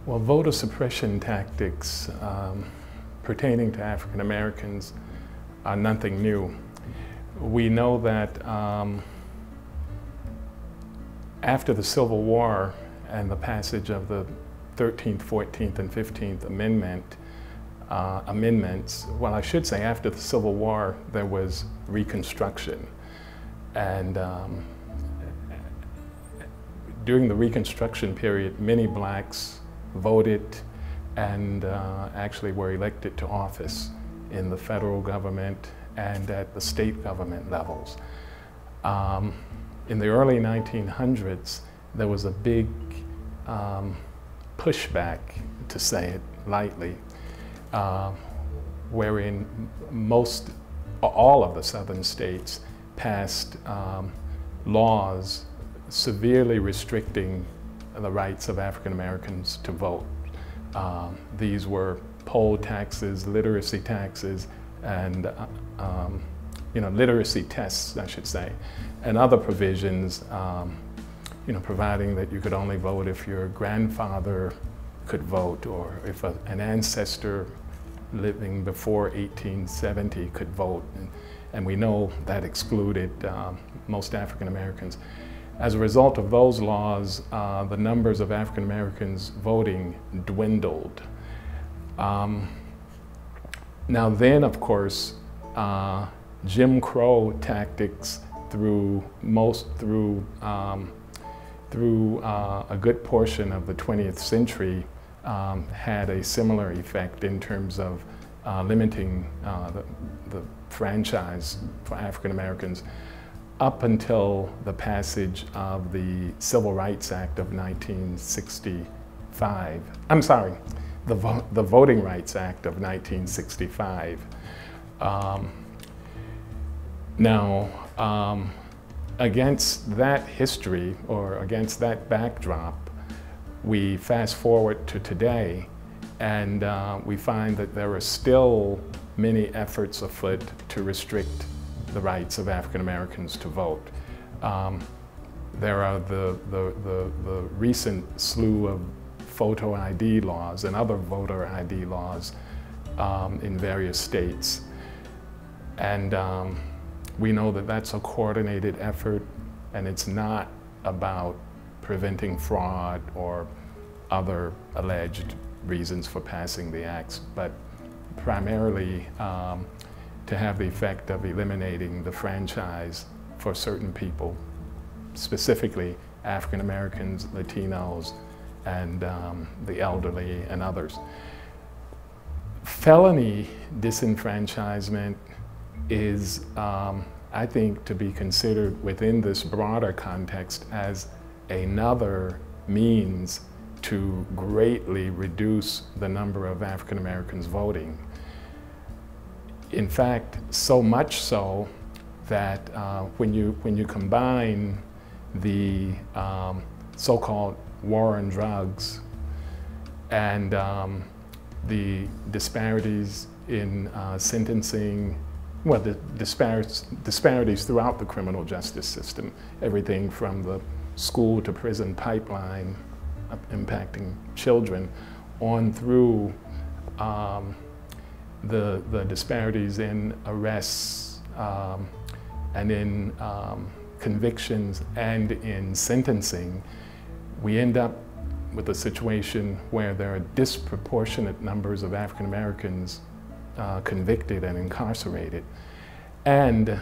Well, voter suppression tactics pertaining to African Americans are nothing new. We know that after the Civil War and the passage of the 13th, 14th, and 15th amendments, well, I should say after the Civil War, there was Reconstruction. And during the Reconstruction period, many blacks voted and actually were elected to office in the federal government and at the state government levels. In the early 1900s, there was a big pushback, to say it lightly, wherein all of the southern states passed laws severely restricting the rights of African Americans to vote. These were poll taxes, literacy taxes, and literacy tests, I should say, and other provisions, providing that you could only vote if your grandfather could vote, or if an ancestor living before 1870 could vote. And we know that excluded most African Americans. As a result of those laws, the numbers of African Americans voting dwindled. Now then, of course, Jim Crow tactics through a good portion of the 20th century had a similar effect in terms of limiting the franchise for African Americans up until the passage of the Civil Rights Act of 1965. I'm sorry, the Voting Rights Act of 1965. Against that history, or against that backdrop, we fast forward to today, and we find that there are still many efforts afoot to restrict the rights of African Americans to vote. There are the recent slew of photo ID laws and other voter ID laws in various states. And we know that that's a coordinated effort, and it's not about preventing fraud or other alleged reasons for passing the acts, but primarily to have the effect of eliminating the franchise for certain people, specifically African Americans, Latinos, and the elderly and others. Felony disenfranchisement is, I think, to be considered within this broader context as another means to greatly reduce the number of African Americans voting. In fact, so much so that when you combine the so-called war on drugs and the disparities in sentencing, well, the disparities throughout the criminal justice system, everything from the school to prison pipeline impacting children, on through the disparities in arrests and in convictions and in sentencing, we end up with a situation where there are disproportionate numbers of African Americans convicted and incarcerated. And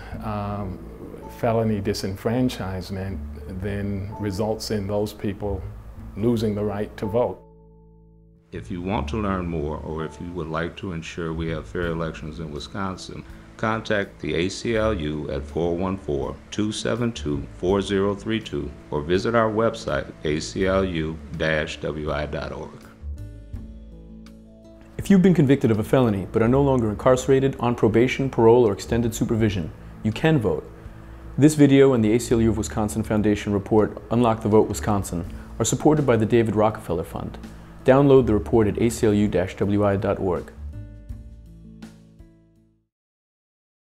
felony disenfranchisement then results in those people losing the right to vote. If you want to learn more, or if you would like to ensure we have fair elections in Wisconsin, contact the ACLU at 414-272-4032 or visit our website, aclu-wi.org. If you've been convicted of a felony but are no longer incarcerated, on probation, parole, or extended supervision, you can vote. This video and the ACLU of Wisconsin Foundation report, Unlock the Vote Wisconsin, are supported by the David Rockefeller Fund. Download the report at aclu-wi.org.